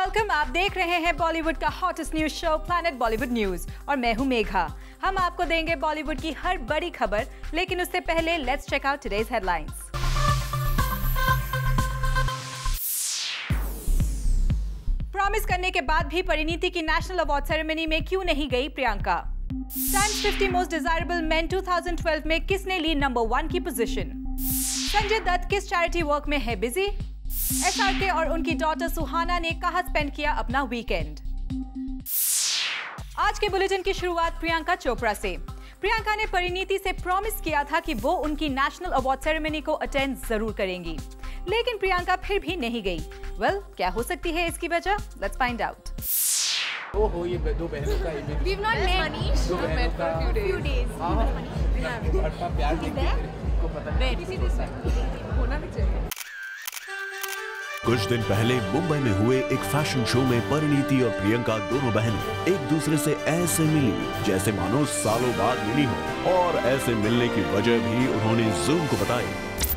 Welcome. आप देख रहे हैं बॉलीवुड का hottest news show planet Bollywood news और मैं हूं मेघा। हम आपको देंगे बॉलीवुड की हर बड़ी खबर, लेकिन उससे पहले let's check out today's headlines. Promise करने के बाद भी परिणीति की नेशनल अवार्ड सेरेमनी में क्यों नहीं गई Priyanka? Times 50 most desirable men 2012 में किसने ली नंबर 1 की पोजीशन? संजय दत्त किस चैरिटी वर्क में है बिजी? SRK और उनकी डॉटर सुहाना ने कहां स्पेंड किया अपना वीकेंड? आज के बुलेटिन की शुरुआत प्रियंका चोपड़ा से। प्रियंका ने परिणीति से प्रॉमिस किया था कि वो उनकी नेशनल अवार्ड सेरेमनी को अटेंड जरूर करेंगी, लेकिन प्रियंका फिर भी नहीं गई। क्या हो सकती है इसकी वजह? Let's find out. ओहो, ये दो बहनों का इमेज। We've not met. दो बहनों का few days. आपका प्यार को पता नहीं होना भी चाहिए। कुछ दिन पहले मुंबई में हुए एक फैशन शो में परिणीति और प्रियंका दोनों बहनें एक दूसरे से ऐसे मिली जैसे मानो सालों बाद मिली हो, और ऐसे मिलने की वजह भी उन्होंने ज़ूम को बताई।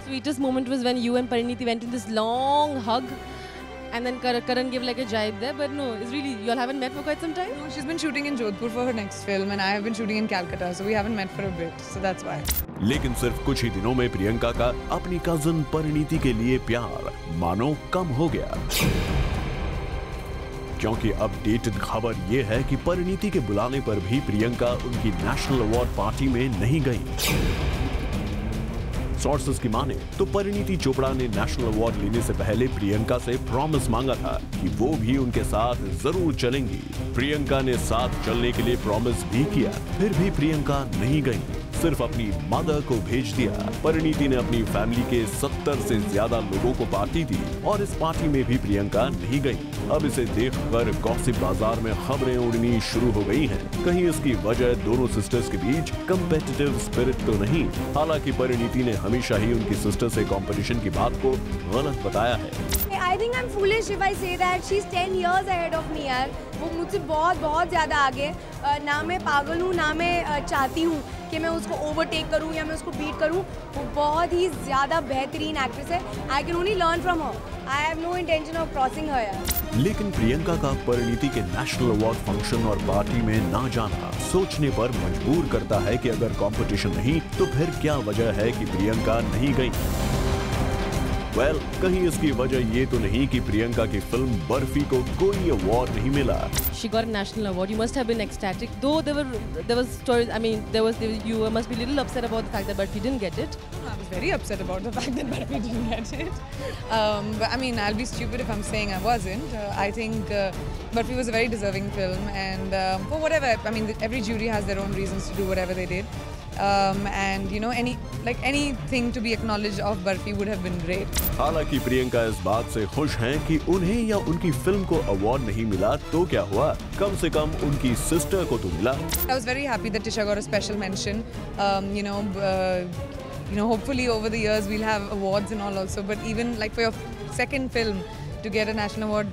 Sweetest moment was when you and Parineeti went in this long hug, and then Karan gave like a jibe there. But no, it's really, you all haven't met for quite some time. No, she's been shooting in Jodhpur for her next film, and I have been shooting in Calcutta, so we haven't met for a bit, so that's why. लेकिन सिर्फ कुछ ही दिनों में प्रियंका का अपनी cousin Parineeti के लिए प्यार मानो कम हो गया, क्योंकि अपडेटेड खबर ये है कि परिणीति के बुलाने पर भी प्रियंका उनकी नेशनल अवार्ड पार्टी में नहीं गई। सोर्सेस की माने तो परिणीति चोपड़ा ने नेशनल अवार्ड लेने से पहले प्रियंका से प्रॉमिस मांगा था कि वो भी उनके साथ जरूर चलेंगी। प्रियंका ने साथ चलने के लिए प्रॉमिस भी किया, फिर भी प्रियंका नहीं गई, सिर्फ अपनी मदर को भेज दिया। परिणीति ने अपनी फैमिली के 70 से ज्यादा लोगों को पार्टी दी और इस पार्टी में भी प्रियंका नहीं गई। अब इसे देखकर गॉसिप बाजार में खबरें उड़नी शुरू हो गई हैं। कहीं इसकी वजह दोनों सिस्टर्स के बीच कंपेटिटिव स्पिरिट तो नहीं। हालांकि परिणीति ने हमेशा ही उनकी सिस्टर से कंपटीशन की बात को गलत बताया है। I think I'm foolish if I say that she's 10 years ahead of me यार। वो मुझसे बहुत ज़्यादा आगे। ना मैं पागल हूँ, ना मैं चाहती हूँ कि मैं उसको ओवरटेक करूँ या मैं उसको बीट करूँ। वो बहुत ही ज़्यादा बेहतरीन एक्ट्रेस है। I can only learn from her. I have no intention of crossing her यार। लेकिन प्रियंका का परिणीति के नेशनल अवार्ड फंक्शन और पार्टी में ना जाना सोचने पर मजबूर करता है कि अगर कंपटीशन नहीं तो फिर क्या वजह है कि प्रियंका नहीं गई। कहीं इसकी वजह ये तो नहीं कि प्रियंका की फिल्म बर्फी को कोई अवार्ड नहीं मिला। She got a national award. You must have been ecstatic. Though there was stories. I mean, you must be a little upset about the fact that Barfi didn't get it. I was very upset about the fact that Barfi didn't get it. But I mean, I'll be stupid if I'm saying I wasn't. I think Barfi was a very deserving film, and for whatever, I mean, every jury has their own reasons to do whatever they did. And you know, anything to be acknowledged of Barfi would have been great. हालांकि प्रियंका इस बात से खुश हैं कि उन्हें या उनकी फिल्म को अवार्ड नहीं मिला तो क्या हुआ, कम से कम उनकी सिस्टर को तो मिला। I was very happy that Tisha got a special mention. Hopefully over the years we'll have awards and all also. But even like for your second film, to get a national award,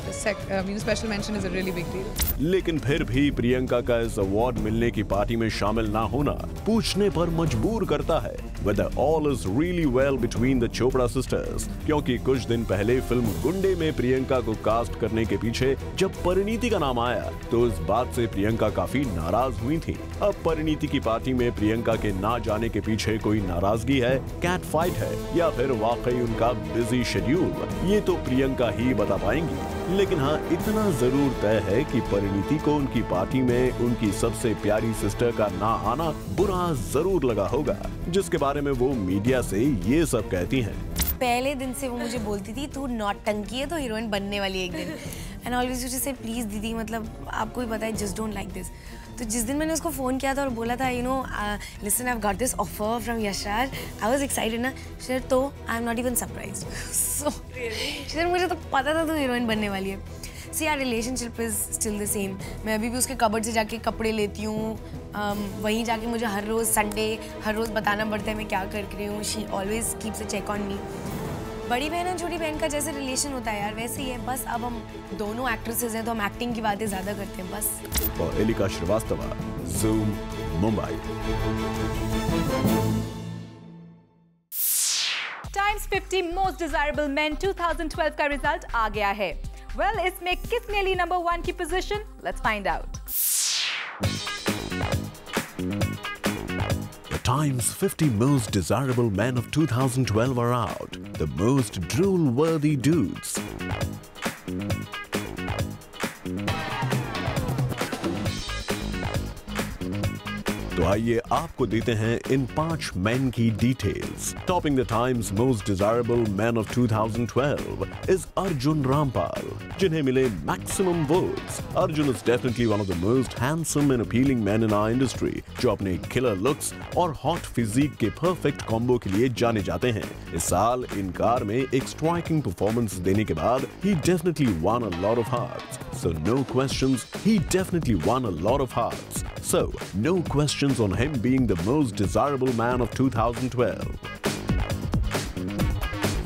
special mention is a really big deal. लेकिन फिर भी प्रियंका का इस award मिलने की party में शामिल ना होना पूछने पर मजबूर करता है whether all is really well between the Chopra sisters, क्योंकि कुछ दिन पहले फिल्म गुंडे में प्रियंका को कास्ट करने के पीछे जब परिणीति का नाम आया तो इस बात से प्रियंका काफी नाराज हुई थी। अब परिणीति की पार्टी में प्रियंका के ना जाने के पीछे कोई नाराजगी है, कैट फाइट है, या फिर वाकई उनका बिजी शेड्यूल, ये तो प्रियंका ही बता पाएंगी। लेकिन हाँ, इतना जरूर तय है कि परिणीति को उनकी पार्टी में उनकी सबसे प्यारी सिस्टर का ना आना बुरा जरूर लगा होगा, जिसके बारे में वो मीडिया से ये सब कहती हैं। पहले दिन से वो मुझे बोलती थी तू नौटंकी है तो हीरोइन बनने वाली एक दिन, एंड ऑलवेज यूज्ड टू से प्लीज दीदी, मतलब आपको भी पता है, जस्ट डोंट लाइक दिस। तो जिस दिन मैंने उसको फ़ोन किया था और बोला था listen I have got this offer from Yashraj, I was excited ना सर, तो I am not even surprised. So sir मुझे तो पता था तू हीरोइन बनने वाली है। See our relationship is still the same. मैं अभी भी उसके कबर्ड से जाके कपड़े लेती हूँ, वहीं जाके मुझे हर रोज़ संडे हर रोज़ बताना पड़ता है मैं क्या कर रही हूँ। She always keeps a check on me. बड़ी बहन और छोटी बहन का जैसे रिलेशन होता है यार, वैसे ही है। बस अब हम दोनों एक्ट्रेसेस हैं तो हम एक्टिंग की बातें ज़्यादा करते हैं बस। और Elika Srivastava, zoom, Mumbai. Times 50 most desirable men 2012 का रिजल्ट आ गया है। Well, इसमें किसने ली नंबर 1 की position? Let's find out. The Times 50 Most Desirable Men of 2012 are out. The most drool-worthy dudes. तो आइए आपको देते हैं इन 5 मैन की details. Topping the Times most desirable man of 2012 is Arjun Rampal, जिन्हें मिले maximum votes. Arjun is definitely one of the most handsome and appealing man in our industry, जो अपने किलर लुक्स और हॉट फिजिक के परफेक्ट कॉम्बो के लिए जाने जाते हैं। इस साल इन कार में एक स्ट्राइकिंग परफॉर्मेंस देने के बाद ही definitely won a lot of hearts. So no questions, he definitely won a lot of hearts. So no questions on him being the most desirable man of 2012.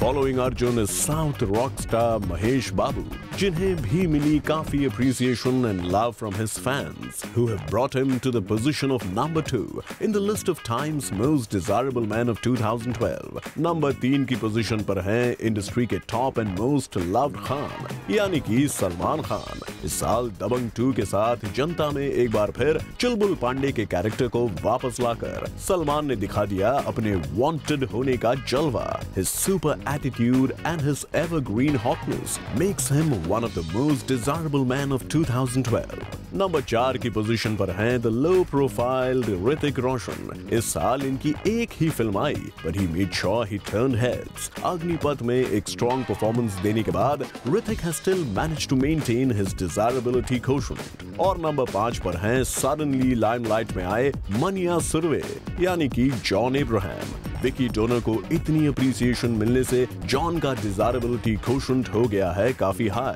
Following Arjun is South rock star Mahesh Babu, जिन्हें भी मिली काफी appreciation and love from his fans, who have brought him to the position of number 2 in the list of Times Most Desirable Men of 2012. Number 3 की position पर हैं industry के top and most loved Khan, यानी कि सलमान खान। इस साल दबंग 2 के साथ जनता में एक बार फिर चुलबुल पांडे के कैरेक्टर को वापस लाकर सलमान ने दिखा दिया अपने वांटेड होने का जलवा। His super attitude and his evergreen hotness makes him one of the most desirable men of 2012. Number 4 की पोजीशन पर हैं the low profile Hrithik Roshan. इस साल इनकी एक ही फिल्म आई, but he made sure he turned heads. Agneepath में एक strong performance देने के बाद Hrithik has still managed to maintain his desirability quotient. और नंबर 5 पर हैं suddenly limelight में आए मनिया सुरवे, यानी कि जॉन अब्राहम। विकी डोनर को इतनी अप्रिसिएशन मिलने से जॉन का डिजायरेबिलिटी कोशेंट हो गया है काफी high.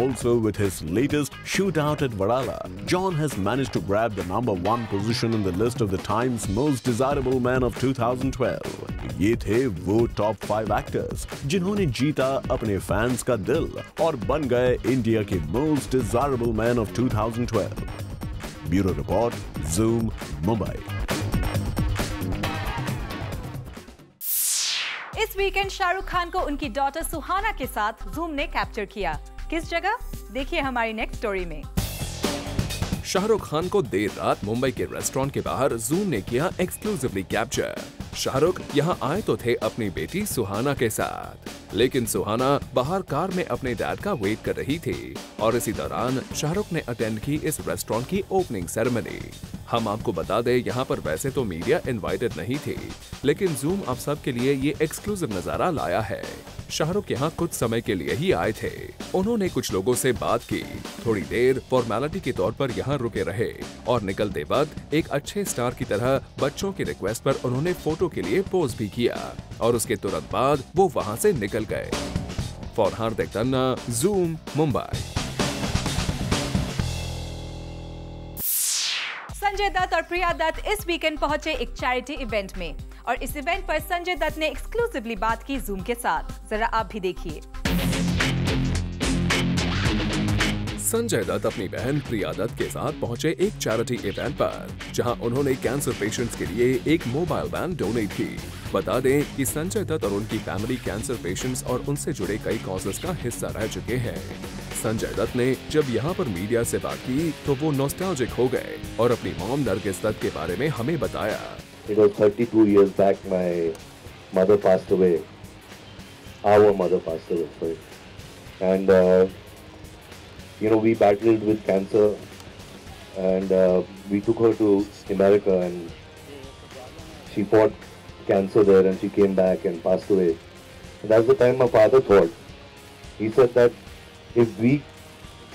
Also with his latest shoot out at Wadala, John has managed to grab the number 1 position in the list of the Times most desirable man of 2012। ये थे वो टॉप 5 एक्टर्स जिन्होंने जीता अपने फैंस का दिल और बन गए इंडिया के most desirable man of 2012। Bureau report, zoom, Mumbai. इस वीकेंड शाहरुख खान को उनकी डॉटर सुहाना के साथ ज़ूम ने कैप्चर किया। किस जगह? देखिए हमारी नेक्स्ट स्टोरी में। शाहरुख खान को देर रात मुंबई के रेस्टोरेंट के बाहर ज़ूम ने किया एक्सक्लूसिवली कैप्चर। शाहरुख यहाँ आए तो थे अपनी बेटी सुहाना के साथ, लेकिन सुहाना बाहर कार में अपने डैड का वेट कर रही थी और इसी दौरान शाहरुख ने अटेंड की इस रेस्टोरेंट की ओपनिंग सेरेमनी। हम आपको बता दें, यहाँ पर वैसे तो मीडिया इनवाइटेड नहीं थी, लेकिन ज़ूम आप सब के लिए ये एक्सक्लूसिव नजारा लाया है। शाहरुख यहाँ कुछ समय के लिए ही आए थे। उन्होंने कुछ लोगों से बात की, थोड़ी देर फॉर्मेलिटी के तौर पर यहाँ रुके रहे और निकलते वक्त एक अच्छे स्टार की तरह बच्चों की रिक्वेस्ट पर उन्होंने फोटो के लिए पोज भी किया और उसके तुरंत बाद वो वहाँ से निकल गए। For Hardik Tanna, zoom, Mumbai. Sanjay Dutt और प्रिया दत्त इस वीकेंड पहुंचे एक चैरिटी इवेंट में और इस इवेंट पर संजय दत्त ने एक्सक्लूसिवली बात की ज़ूम के साथ। जरा आप भी देखिए। संजय दत्त अपनी बहन प्रिया दत्त के साथ पहुंचे एक चैरिटी इवेंट पर, जहां उन्होंने कैंसर पेशेंट्स के लिए एक मोबाइल वैन डोनेट की। बता दें कि संजय दत्त और उनकी फैमिली कैंसर पेशेंट्स और उनसे जुड़े कई कॉजेस का हिस्सा रह चुके हैं। संजय दत्त ने जब यहाँ पर मीडिया से बात की तो वो नॉस्टैल्जिक हो गए और अपनी मॉम नरगिस दत्त के बारे में हमें बताया। It was 32 years back my mother passed away. Our mother passed away, sorry. And we battled with cancer and we took her to America and she fought cancer there and she came back and passed away. And that's the time my father thought. He said that if we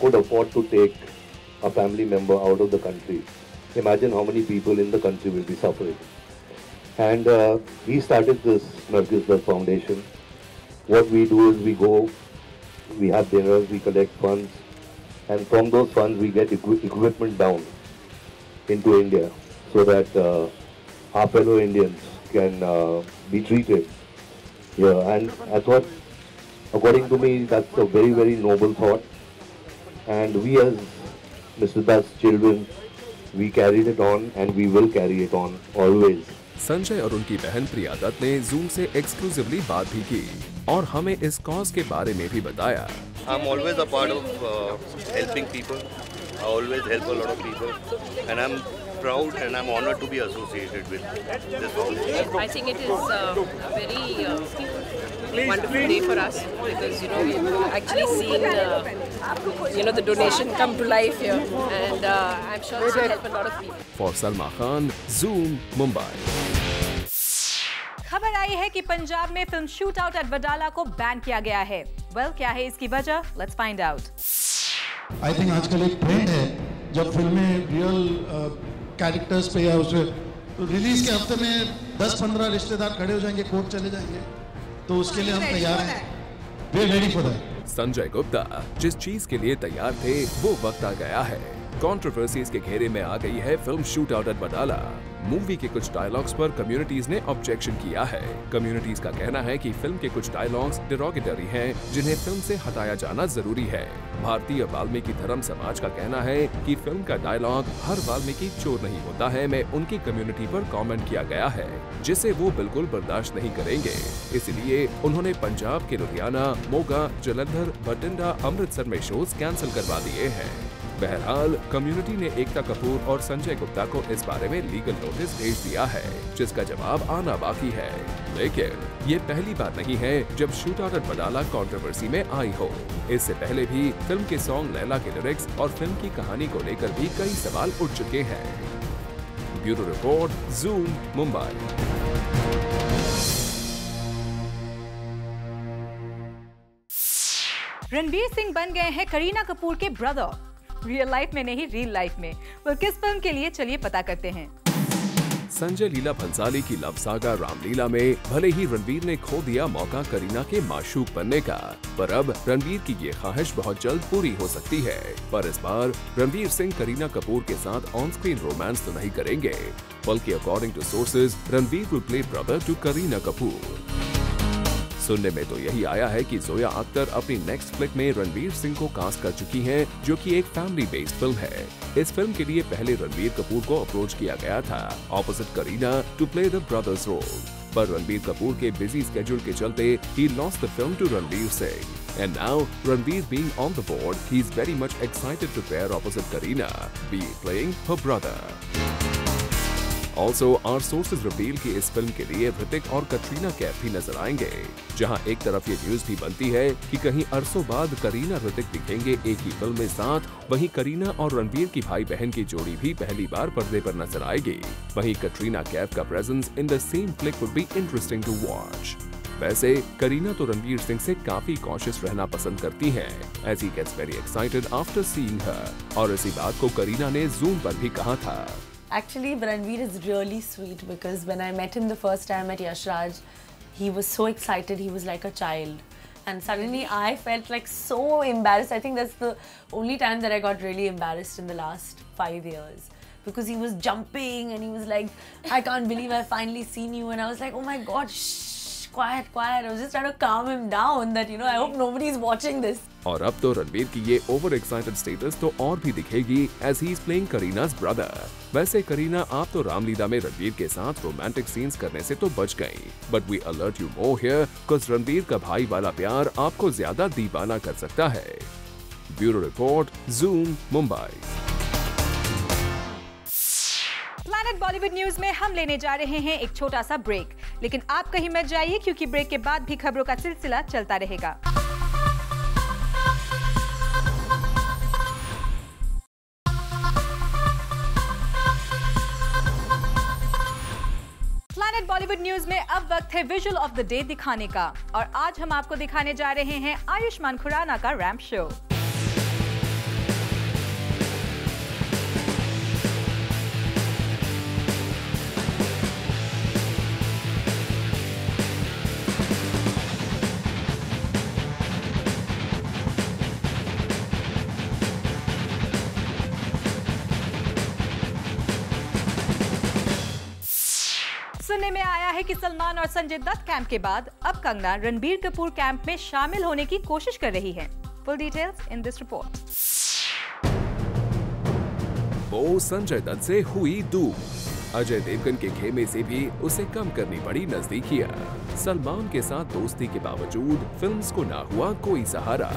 could afford to take a family member out of the country, imagine how many people in the country will be suffering. And he started this Nargis Dutt Foundation. What we do is we go, we have dinners, we collect funds, and from those funds we get equipment down into India so that our fellow Indians can be treated here. And I thought, according to me, that's a very, very noble thought. And we as Mr. Dutt's children, we carried it on and we will carry it on always. Sanjay और उनकी बहन प्रिया दत्त ने zoom से exclusively बात भी की और हमें इस कॉज के बारे में भी बताया। I'm always a part of helping people. I always help a lot of people, and I'm proud and I'm honored to be associated with this foundation. I think it is a very wonderful day for us because we've actually seen the donation come to life here, and I'm sure it will help a lot of people. For Salma Khan, Zoom, Mumbai. खबर आई है कि पंजाब में film shoot out at Wadala को ban किया गया है। Well, क्या है इसकी वजह? Let's find out. I think आजकल एक ट्रेंड है जब फिल्में रियल कैरेक्टर्स पे या उसे रिलीज के हफ्ते में 10-15 रिश्तेदार खड़े हो जाएंगे, कोर्ट चले जाएंगे, तो उसके लिए हम तैयार हैं। We are ready for that. Sanjay Gupta जिस चीज के लिए तैयार थे वो वक्त आ गया है। कंट्रोवर्सीज के घेरे में आ गई है film shoot out at Wadala. Movie के कुछ डायलॉग्स पर कम्युनिटीज ने ऑब्जेक्शन किया है। कम्युनिटीज का कहना है कि फिल्म के कुछ डायलॉग्स डिरोगेटरी हैं, जिन्हें फिल्म से हटाया जाना जरूरी है। भारतीय वाल्मीकि धर्म समाज का कहना है कि फिल्म का डायलॉग हर वाल्मीकि चोर नहीं होता है में उनकी कम्युनिटी पर कमेंट किया गया है, जिसे वो बिल्कुल बर्दाश्त नहीं करेंगे। इसलिए उन्होंने पंजाब के लुधियाना, मोगा, जलंधर, बठिंडा, अमृतसर में शोज कैंसिल करवा दिए हैं। बहरहाल कम्युनिटी ने एकता कपूर और संजय गुप्ता को इस बारे में लीगल नोटिस भेज दिया है, जिसका जवाब आना बाकी है। लेकिन ये पहली बार नहीं है जब shoot out at Wadala controversy में आई हो। इससे पहले भी फिल्म के सॉन्ग लैला के लिरिक्स और फिल्म की कहानी को लेकर भी कई सवाल उठ चुके हैं। Bureau report, zoom, Mumbai. Ranveer Singh बन गए हैं करीना कपूर के ब्रदर। रियल लाइफ में नहीं, रियल लाइफ में। वो किस फिल्म के लिए, चलिए पता करते हैं। संजय लीला भंसाली की लव सागा रामलीला में भले ही रणवीर ने खो दिया मौका करीना के माशूक बनने का, पर अब रणवीर की ये ख्वाहिश बहुत जल्द पूरी हो सकती है। पर इस बार रणवीर सिंह करीना कपूर के साथ ऑन स्क्रीन रोमांस तो नहीं करेंगे, बल्कि according to sources Ranveer will play brother to Kareena Kapoor. सुनने में तो यही आया है कि जोया अख्तर अपनी नेक्स्ट फ्लिक में रणवीर सिंह को कास्ट कर चुकी हैं, जो कि एक फैमिली बेस्ड फिल्म है। इस फिल्म के लिए पहले रणवीर कपूर को अप्रोच किया गया था opposite Kareena to play the brothers role, पर रणवीर कपूर के बिजी स्केड्यूल के चलते ही lost the film to Ranveer Singh. And now Ranveer being on the board, he is very much excited to pair opposite Kareena, be playing her brother. Also, our sources reveal कि इस film के लिए ऋतिक और कटरीना कैफ भी नजर आएंगे, जहां एक तरफ ये न्यूज भी बनती है कि कहीं अरसों बाद करीना ऋतिक दिखेंगे एक ही फिल्म में साथ, वहीं करीना और रणवीर की भाई बहन की जोड़ी भी पहली बार पर्दे पर नजर आएगी। वहीं कटरीना कैफ का presence in the same flick would be interesting to watch. वैसे करीना तो रणवीर सिंह से काफी कॉशियस रहना पसंद करती हैं, as he gets very excited after seeing her। और इसी बात को करीना ने जूम पर भी कहा था। Actually, Ranveer is really sweet because when I met him the first time at Yash Raj, he was so excited, he was like a child. And suddenly I felt like so embarrassed. I think that's the only time that I got really embarrassed in the last 5 years. Because he was jumping and he was like, I can't believe I've finally seen you. And I was like, oh my God, shh, quiet, quiet. I was just trying to calm him down that, I hope nobody's watching this. और अब तो रणवीर की ये over excited status तो और भी दिखेगी as he is playing करीना's brother। वैसे करीना आप तो रामलीला में रणवीर के साथ रोमांटिक सीन्स करने से तो बच गई, but we alert you more here because Ranveer का भाई वाला प्यार आपको ज्यादा दीवाना कर सकता है। Bureau report, zoom, Mumbai. Planet Bollywood news में हम लेने जा रहे हैं एक छोटा सा ब्रेक, लेकिन आप कहीं मत जाइए क्योंकि ब्रेक के बाद भी खबरों का सिलसिला चलता रहेगा। प्लैनेट बॉलीवुड न्यूज में अब वक्त है विजुअल ऑफ द डे दिखाने का, और आज हम आपको दिखाने जा रहे हैं आयुष्मान खुराना का रैंप शो। सुनने में आया है कि सलमान और संजय दत्त कैंप के बाद अब कंगना रणबीर कपूर कैंप में शामिल होने की कोशिश कर रही है। Full details in this report. वो संजय दत्त से हुई दूर, अजय देवगन के खेमे से भी उसे कम करनी पड़ी नजदीकियां। सलमान के साथ दोस्ती के बावजूद फिल्म्स को ना हुआ कोई सहारा।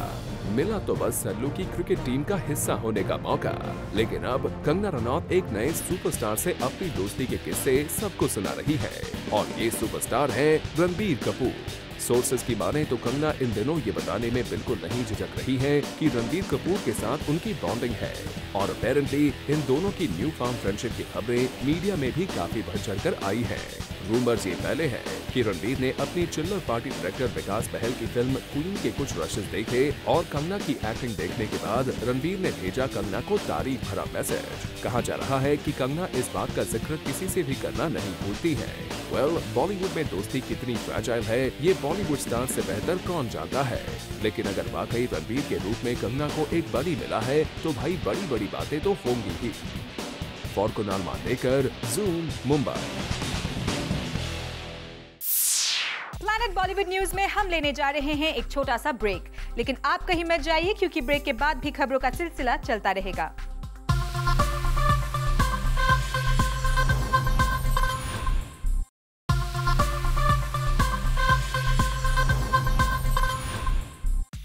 मिला तो बस सरलू की क्रिकेट टीम का हिस्सा होने का मौका, लेकिन अब कंगना रनौत एक नए सुपरस्टार से अपनी दोस्ती के किस्से सबको सुना रही है और ये सुपरस्टार है रणबीर कपूर। सोर्सेज की माने तो कंगना इन दिनों ये बताने में बिल्कुल नहीं झिझक रही है कि रणबीर कपूर के साथ उनकी बॉन्डिंग है और अपेरेंटली इन दोनों की न्यू फॉर्म फ्रेंडशिप की खबरें मीडिया में भी काफी बढ़ चढ़कर आई हैं। रूमर्स ये पहले है कि रणबीर ने अपनी चिल्लर पार्टी डायरेक्टर विकास बहल की फिल्म क्वीन के कुछ रशेस देखे और कंगना की एक्टिंग देखने के बाद रणबीर ने भेजा कंगना को तारीफ भरा मैसेज। कहा जा रहा है कि कंगना इस बात का जिक्र किसी से भी करना नहीं भूलती है। बॉलीवुड में दोस्ती कितनी फ्रैजाइल है ये बॉलीवुड स्टार से बेहतर कौन जानता है, लेकिन अगर वाकई रणबीर के रूप में कंगना को एक बड़ी मिला है तो भाई बड़ी बड़ी बातें तो होंगी ही। For Kunal Mandekar, Zoom, Mumbai. Planet Bollywood news में हम लेने जा रहे हैं एक छोटा सा ब्रेक, लेकिन आप कहीं मत जाइए क्योंकि ब्रेक के बाद भी खबरों का सिलसिला चलता रहेगा।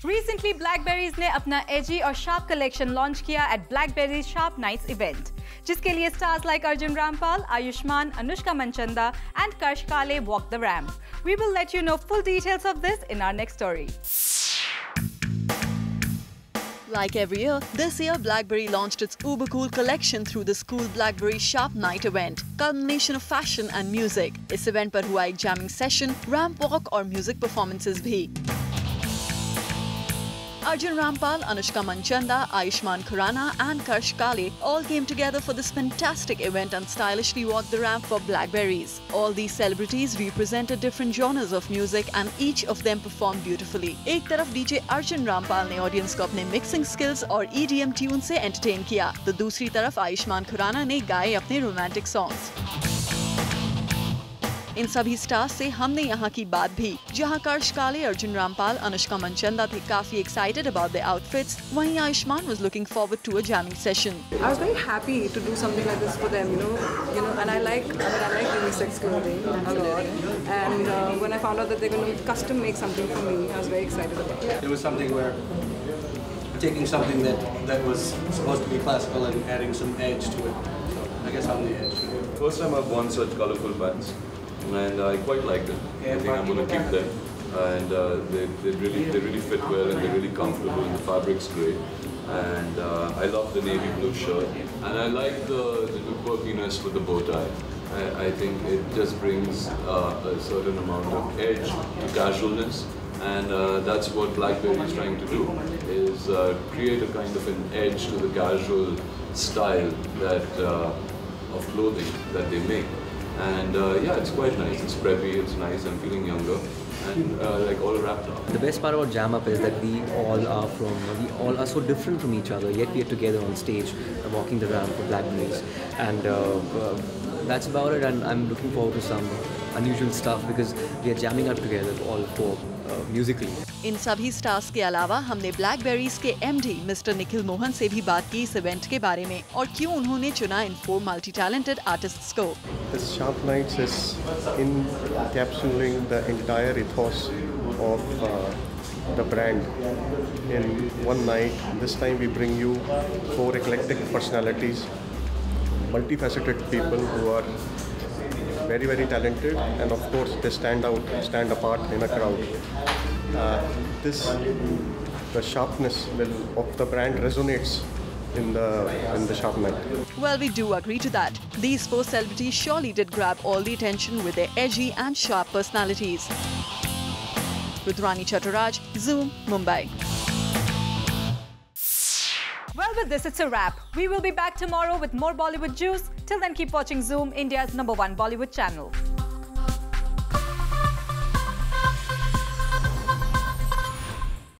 Recently, Blackberries ने अपना एजी और शार्प कलेक्शन लॉन्च किया at BlackBerry sharp nights event, जिसके लिए stars like Arjun Rampal, Ayushmann, Anushka Manchanda and Karsh Kale walk the ramp. We will let you know full details of this in our next story. Like every year, this year BlackBerry launched its Uber Cool collection through the School BlackBerry Sharp Night event, culmination of fashion and music. इस event पर हुआ एक jamming session, ramp walk और music performances भी. Arjun Rampal, Anushka Manchanda, Ayushmann Khurrana and Karsh Kale all came together for this fantastic event and stylishly walked the ramp for Blackberries. All these celebrities represented different genres of music and each of them performed beautifully. एक तरफ DJ Arjun Rampal ने audience को अपने mixing skills और EDM tune से entertain किया, तो दूसरी तरफ आयुष्मान खुराना ने गाए अपने रोमांटिक सॉन्ग्स। इन सभी स्टार्स से हमने यहाँ की बात भी, जहाँ कर्श काले, अर्जुन रामपाल, अनुष्का मंचंदा थे काफी excited about their outfits, वहीं Ayushman was looking forward to a jamming session. I was very happy to do something like this for them, you know, and I like unisex clothing a lot, and when I found out that they're going to custom make something for me, I was very excited about it. It was something where taking something that was supposed to be classical and adding some edge to it. So I guess I'm the edge. First time I've worn such colorful pants. And I quite liked it. I think I'm going to keep them, and they really fit well and they're really comfortable. And the fabric's great, and I love the navy blue shirt, and I like the quirkiness with the bow tie. I think it just brings a certain amount of edge to casualness, and that's what BlackBerry is trying to do, is create a kind of an edge to the casual style that of clothing that they make. And yeah, it's quite nice. It's preppy, it's nice. I'm feeling younger and like all wrapped up. The best part about Jam Up is that we all are so different from each other, yet we are together on stage, walking the ramp for Blackberries. And that's about it. And I'm looking forward to some unusual stuff because we are jamming up together all four musically. इन सभी stars के अलावा हमने blackberries के MD mister Nikhil Mohan से भी बात की इस इवेंट के बारे में और क्यों उन्होंने चुना इन 4 मल्टी टैलेंटेड आर्टिस्ट्स को। This Sharp Nights is encapsulating the entire ethos of the brand in one night. This time we bring you 4 eclectic personalities, multifaceted people who are very, very talented, and of course they stand apart in a crowd. The sharpness of the brand resonates in the Sharp Night. Well, we do agree to that. These 4 celebrities surely did grab all the attention with their edgy and sharp personalities. Rudrani Chaturaj, Zoom, Mumbai. Well, with this, it's a wrap. We will be back tomorrow with more Bollywood juice. Till then, keep watching Zoom, India's #1 Bollywood channel.